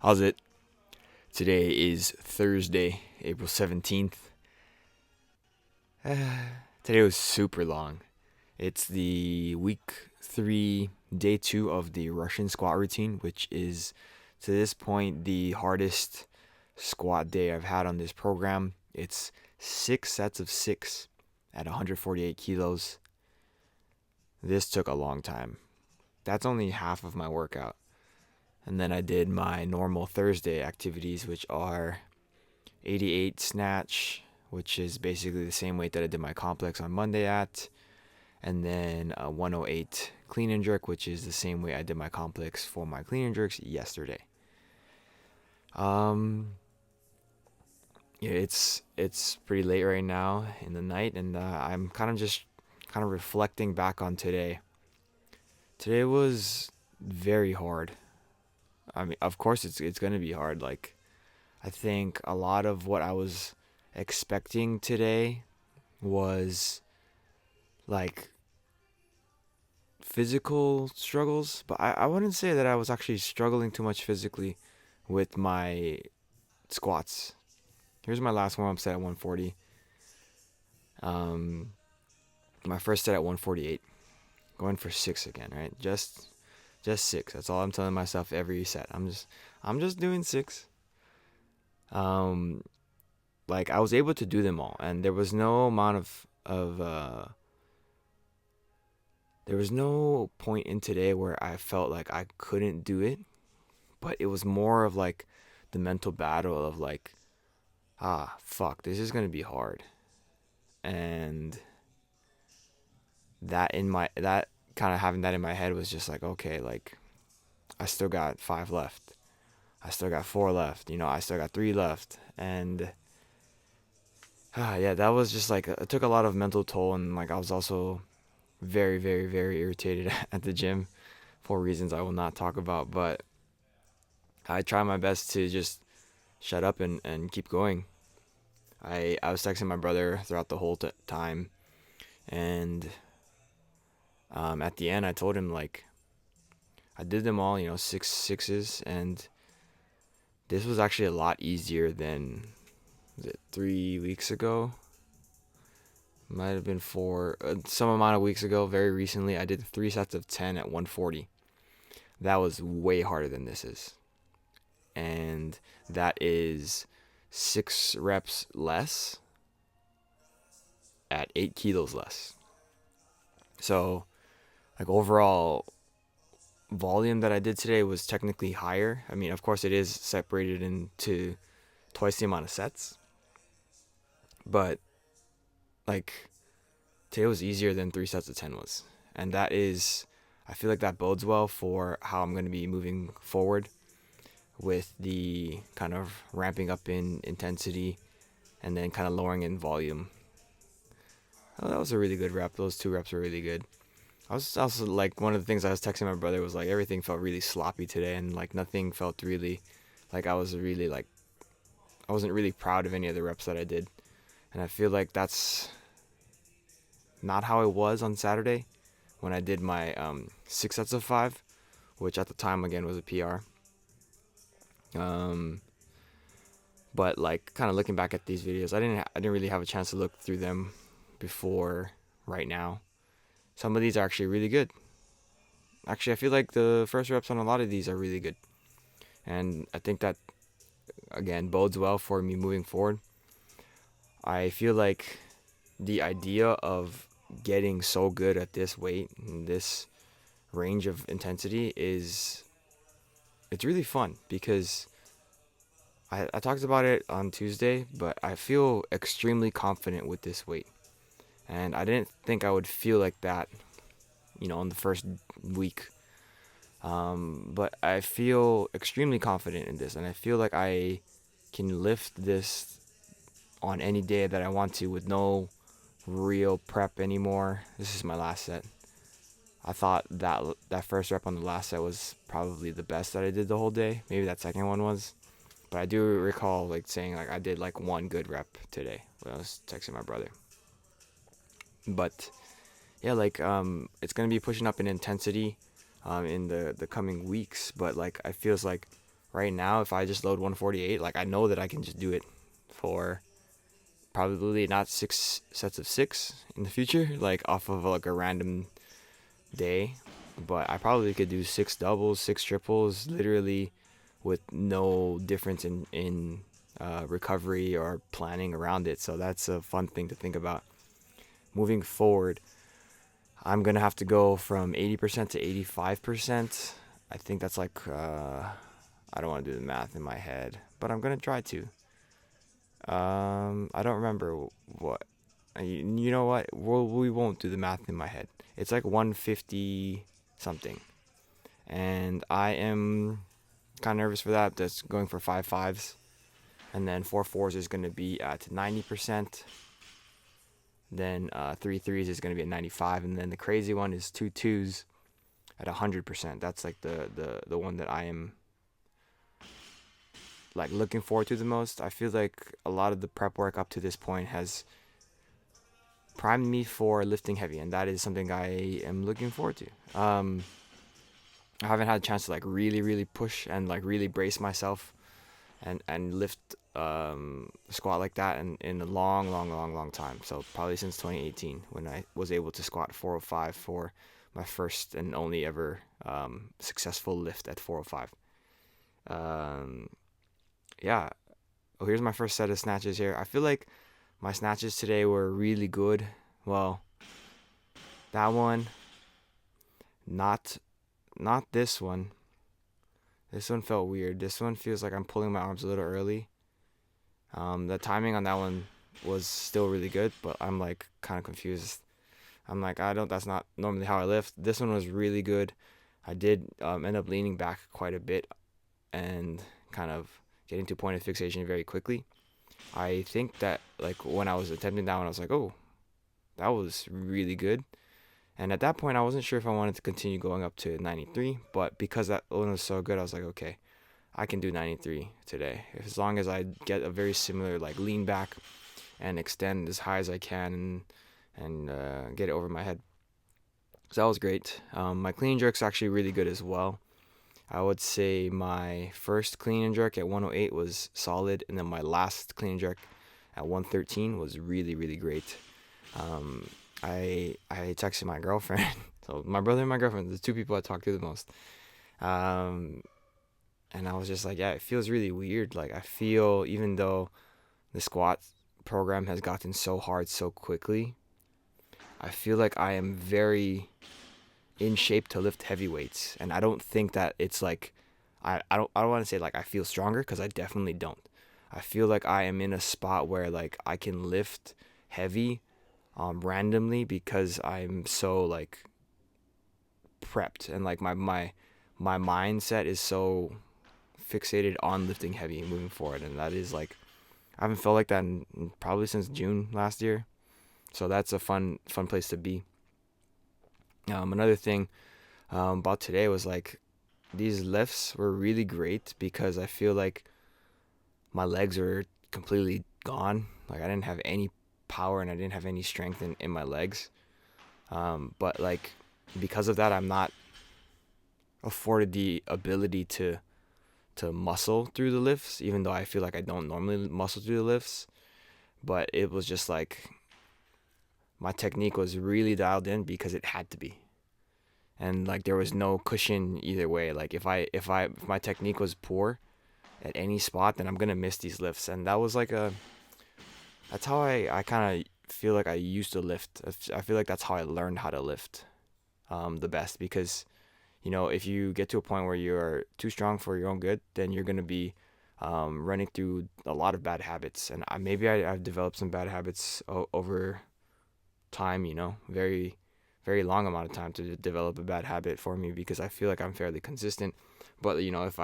How's it? Today is Thursday, April 17th. Today was super long. It's the week 3, day 2 of the Russian squat routine, which is to this point the hardest squat day I've had on this program. It's 6 sets of 6 at 148 kilos. This took a long time. That's only half of my workout. And then I did my normal Thursday activities, which are 88 snatch, which is basically the same weight that I did my complex on Monday at, and then 108 clean and jerk, which is the same way I did my complex for my clean and jerks yesterday. Yeah, it's pretty late right now in the night, and I'm kind of reflecting back on today. Today was very hard. I mean, of course it's gonna be hard. Like, I think a lot of what I was expecting today was like physical struggles, but I wouldn't say that I was actually struggling too much physically with my squats. Here's my last warm up set at 140. Um, my first set at 148. Going for 6 again, right? Just 6. That's all I'm telling myself every set. I'm just doing 6. Um, like, I was able to do them all, and there was no amount there was no point in today where I felt like I couldn't do it, but it was more of like the mental battle of like, fuck, this is gonna be hard, and that kind of having that in my head was just like, okay, like, I still got 5 left, I still got 4 left, I still got 3 left, and yeah, that was just like, it took a lot of mental toll, and like I was also very, very, very irritated at the gym for reasons I will not talk about, but I try my best to just shut up and keep going. I was texting my brother throughout the whole time, and at the end I told him, like, I did them all, 6 sixes, and this was actually a lot easier than, was it 3 weeks ago? Might have been 4, some amount of weeks ago, very recently. I did 3 sets of 10 at 140. That was way harder than this is. And that is 6 reps less at 8 kilos less. So, like, overall volume that I did today was technically higher. I mean, of course, it is separated into twice the amount of sets. But, like, today was easier than 3 sets of 10 was. And that is, I feel like that bodes well for how I'm going to be moving forward with the kind of ramping up in intensity and then kind of lowering in volume. Oh, that was a really good rep. Those 2 reps were really good. I was also, like, one of the things I was texting my brother was like, everything felt really sloppy today, and like nothing felt really like I wasn't really proud of any of the reps that I did. And I feel like that's not how it was on Saturday when I did my 6 sets of 5, which at the time again was a PR. But like, kind of looking back at these videos, I didn't really have a chance to look through them before right now. Some of these are actually really good. Actually, I feel like the first reps on a lot of these are really good, and I think that again bodes well for me moving forward. I feel like the idea of getting so good at this weight and this range of intensity it's really fun, because I talked about it on Tuesday, but I feel extremely confident with this weight. And I didn't think I would feel like that, in the first week. But I feel extremely confident in this, and I feel like I can lift this on any day that I want to with no real prep anymore. This is my last set. I thought that first rep on the last set was probably the best that I did the whole day. Maybe that second one was. But I do recall like saying like I did like one good rep today when I was texting my brother. But yeah, like it's gonna be pushing up in intensity in the coming weeks. But like I feels like right now, if I just load 148, like I know that I can just do it for probably not 6 sets of 6 in the future, like off of like a random day, but I probably could do 6 doubles, 6 triples, literally with no difference in recovery or planning around it. So that's a fun thing to think about. Moving forward, I'm gonna have to go from 80% to 85%. I think that's like I don't want to do the math in my head, but I'm gonna try to. I don't remember what. You know what? We won't do the math in my head. It's like 150 something, and I am kind of nervous for that. That's going for 5 5s, and then 4 4s is going to be at 90%. Then 3 3s is going to be at 95, and then the crazy one is 2 2s at 100%. That's like the one that I am like looking forward to the most. I feel like a lot of the prep work up to this point has primed me for lifting heavy, and that is something I am looking forward to. I haven't had a chance to like really push and like really brace myself and lift squat like that in a long time. So probably since 2018 when I was able to squat 405 for my first and only ever successful lift at 405. Yeah. Oh, here's my first set of snatches here. I feel like my snatches today were really good. Well, that one, not this one. This one felt weird. This one feels like I'm pulling my arms a little early. The timing on that one was still really good, but I'm like kind of confused. I'm like, that's not normally how I lift. This one was really good. I did end up leaning back quite a bit and kind of getting to point of fixation very quickly. I think that like when I was attempting that one, I was like, oh, that was really good. And at that point, I wasn't sure if I wanted to continue going up to 93, but because that one was so good, I was like, okay, I can do 93 today. As long as I get a very similar like lean back and extend as high as I can and get it over my head. So that was great. My clean and jerk's actually really good as well. I would say my first clean and jerk at 108 was solid, and then my last clean and jerk at 113 was really great. I texted my girlfriend. So my brother and my girlfriend, the two people I talk to the most. And I was just like, yeah, it feels really weird. Like I feel, even though the squat program has gotten so hard so quickly, I feel like I am very in shape to lift heavy weights. And I don't think that it's like, I don't want to say like I feel stronger, because I definitely don't. I feel like I am in a spot where like I can lift heavy randomly, because I'm so like prepped, and like my mindset is so fixated on lifting heavy and moving forward, and that is like I haven't felt like that in probably since June last year. So that's a fun place to be. Another thing about today was like these lifts were really great because I feel like my legs were completely gone. Like I didn't have any power and I didn't have any strength in my legs. But like because of that, I'm not afforded the ability to muscle through the lifts, even though I feel like I don't normally muscle through the lifts. But it was just like my technique was really dialed in because it had to be. And like there was no cushion either way. Like if my technique was poor at any spot, then I'm gonna miss these lifts. And that was like that's how I kind of feel like I used to lift. I feel like that's how I learned how to lift the best, because you know, if you get to a point where you're too strong for your own good, then you're gonna be running through a lot of bad habits. And I've developed some bad habits over time. You know, very long amount of time to develop a bad habit for me, because I feel like I'm fairly consistent. But you know, if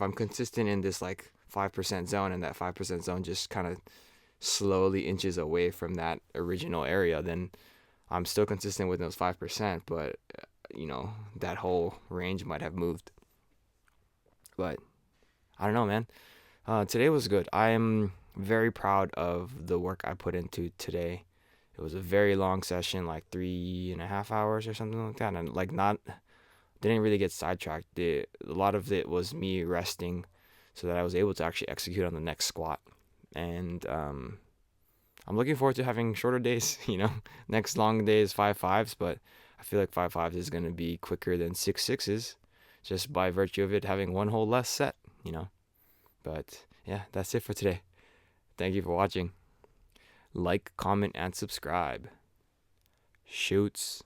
I'm consistent in this like 5% zone, and that 5% zone just kind of slowly inches away from that original area, then I'm still consistent with those 5%, but you know, that whole range might have moved. But I don't know, man. Today was good. I am very proud of the work I put into today. It was a very long session, like 3.5 hours or something like that, and like not didn't really get sidetracked. A lot of it was me resting so that I was able to actually execute on the next squat. And I'm looking forward to having shorter days. Next long day is 5.5s, but I feel like 5.5s is going to be quicker than 6.6s just by virtue of it having one whole less set. But yeah, that's it for today. Thank you for watching. Like, comment, and subscribe. Shoots.